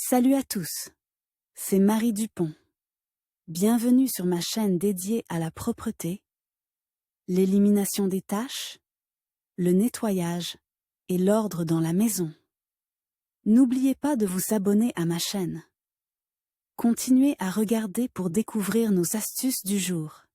Salut à tous, c'est Marie Dupont. Bienvenue sur ma chaîne dédiée à la propreté, l'élimination des taches, le nettoyage et l'ordre dans la maison. N'oubliez pas de vous abonner à ma chaîne. Continuez à regarder pour découvrir nos astuces du jour.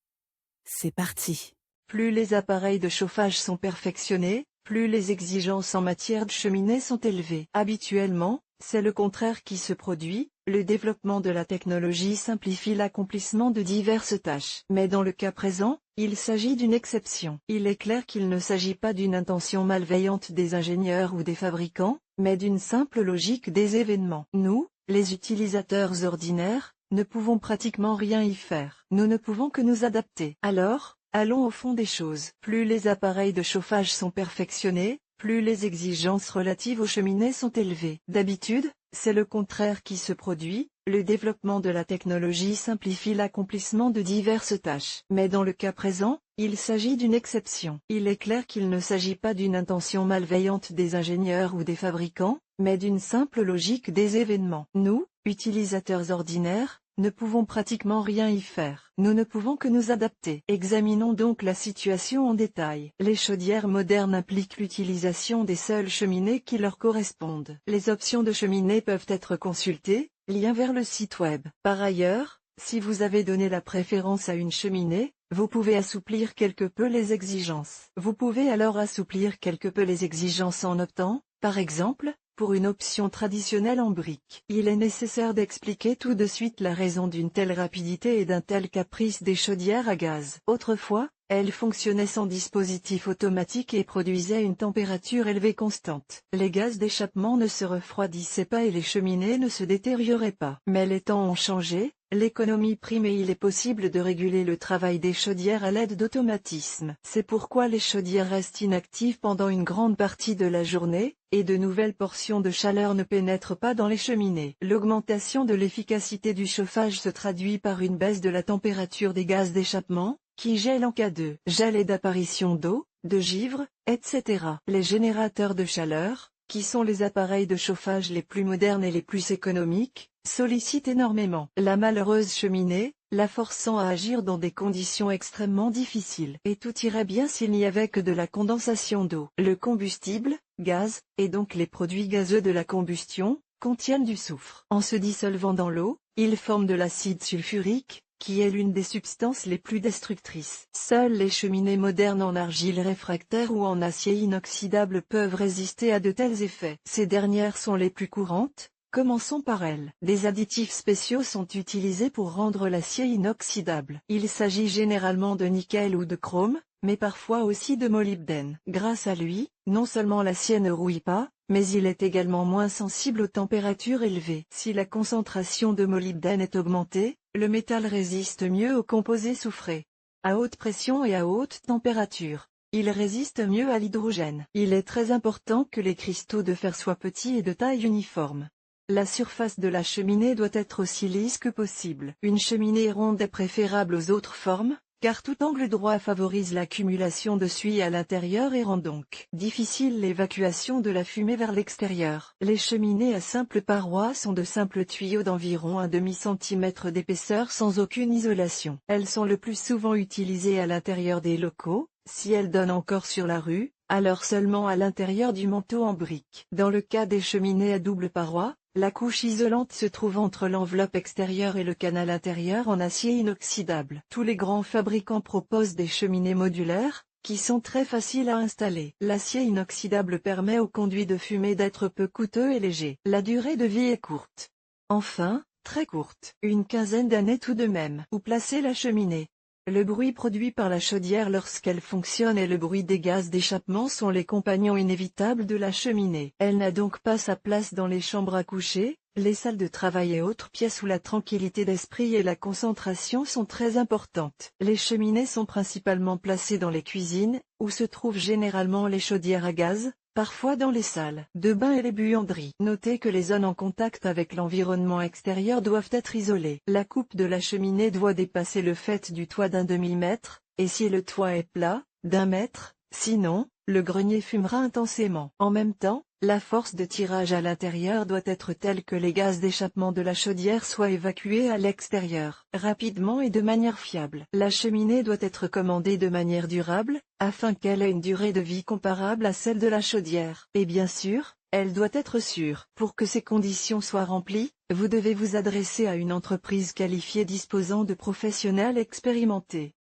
C'est parti. Plus les appareils de chauffage sont perfectionnés, plus les exigences en matière de cheminée sont élevées. Habituellement, c'est le contraire qui se produit, le développement de la technologie simplifie l'accomplissement de diverses tâches. Mais dans le cas présent, il s'agit d'une exception. Il est clair qu'il ne s'agit pas d'une intention malveillante des ingénieurs ou des fabricants, mais d'une simple logique des événements. Nous, les utilisateurs ordinaires, ne pouvons pratiquement rien y faire. Nous ne pouvons que nous adapter. Alors, allons au fond des choses. Plus les appareils de chauffage sont perfectionnés, plus les exigences relatives aux cheminées sont élevées. D'habitude, c'est le contraire qui se produit, le développement de la technologie simplifie l'accomplissement de diverses tâches. Mais dans le cas présent, il s'agit d'une exception. Il est clair qu'il ne s'agit pas d'une intention malveillante des ingénieurs ou des fabricants, mais d'une simple logique des événements. Nous, utilisateurs ordinaires, ne pouvons pratiquement rien y faire. Nous ne pouvons que nous adapter. Examinons donc la situation en détail. Les chaudières modernes impliquent l'utilisation des seules cheminées qui leur correspondent. Les options de cheminée peuvent être consultées, lien vers le site web. Par ailleurs, si vous avez donné la préférence à une cheminée, vous pouvez assouplir quelque peu les exigences. Vous pouvez alors assouplir quelque peu les exigences en optant, par exemple, pour une option traditionnelle en briques. Il est nécessaire d'expliquer tout de suite la raison d'une telle rapidité et d'un tel caprice des chaudières à gaz. Autrefois, elles fonctionnaient sans dispositif automatique et produisaient une température élevée constante. Les gaz d'échappement ne se refroidissaient pas et les cheminées ne se détérioraient pas. Mais les temps ont changé, l'économie prime et il est possible de réguler le travail des chaudières à l'aide d'automatismes. C'est pourquoi les chaudières restent inactives pendant une grande partie de la journée, et de nouvelles portions de chaleur ne pénètrent pas dans les cheminées. L'augmentation de l'efficacité du chauffage se traduit par une baisse de la température des gaz d'échappement, qui gèlent en cas de gel et d'apparition d'eau, de givre, etc. Les générateurs de chaleur, qui sont les appareils de chauffage les plus modernes et les plus économiques, sollicitent énormément la malheureuse cheminée, la forçant à agir dans des conditions extrêmement difficiles. Et tout irait bien s'il n'y avait que de la condensation d'eau. Le combustible, gaz, et donc les produits gazeux de la combustion, contiennent du soufre. En se dissolvant dans l'eau, ils forment de l'acide sulfurique, qui est l'une des substances les plus destructrices. Seules les cheminées modernes en argile réfractaire ou en acier inoxydable peuvent résister à de tels effets. Ces dernières sont les plus courantes. Commençons par elles. Des additifs spéciaux sont utilisés pour rendre l'acier inoxydable. Il s'agit généralement de nickel ou de chrome, mais parfois aussi de molybdène. Grâce à lui, non seulement l'acier ne rouille pas, mais il est également moins sensible aux températures élevées. Si la concentration de molybdène est augmentée, le métal résiste mieux aux composés soufrés. À haute pression et à haute température, il résiste mieux à l'hydrogène. Il est très important que les cristaux de fer soient petits et de taille uniforme. La surface de la cheminée doit être aussi lisse que possible. Une cheminée ronde est préférable aux autres formes, car tout angle droit favorise l'accumulation de suie à l'intérieur et rend donc difficile l'évacuation de la fumée vers l'extérieur. Les cheminées à simples parois sont de simples tuyaux d'environ un demi-centimètre d'épaisseur sans aucune isolation. Elles sont le plus souvent utilisées à l'intérieur des locaux. Si elles donnent encore sur la rue, alors seulement à l'intérieur du manteau en briques. Dans le cas des cheminées à double paroi, la couche isolante se trouve entre l'enveloppe extérieure et le canal intérieur en acier inoxydable. Tous les grands fabricants proposent des cheminées modulaires, qui sont très faciles à installer. L'acier inoxydable permet au conduit de fumée d'être peu coûteux et léger. La durée de vie est courte. Enfin, très courte. Une quinzaine d'années tout de même. Où placer la cheminée ? Le bruit produit par la chaudière lorsqu'elle fonctionne et le bruit des gaz d'échappement sont les compagnons inévitables de la cheminée. Elle n'a donc pas sa place dans les chambres à coucher, les salles de travail et autres pièces où la tranquillité d'esprit et la concentration sont très importantes. Les cheminées sont principalement placées dans les cuisines, où se trouvent généralement les chaudières à gaz, parfois dans les salles de bain et les buanderies. Notez que les zones en contact avec l'environnement extérieur doivent être isolées. La coupe de la cheminée doit dépasser le faîte du toit d'un demi-mètre, et si le toit est plat, d'1 mètre, sinon, le grenier fumera intensément. En même temps, la force de tirage à l'intérieur doit être telle que les gaz d'échappement de la chaudière soient évacués à l'extérieur, rapidement et de manière fiable. La cheminée doit être commandée de manière durable, afin qu'elle ait une durée de vie comparable à celle de la chaudière. Et bien sûr, elle doit être sûre. Pour que ces conditions soient remplies, vous devez vous adresser à une entreprise qualifiée disposant de professionnels expérimentés.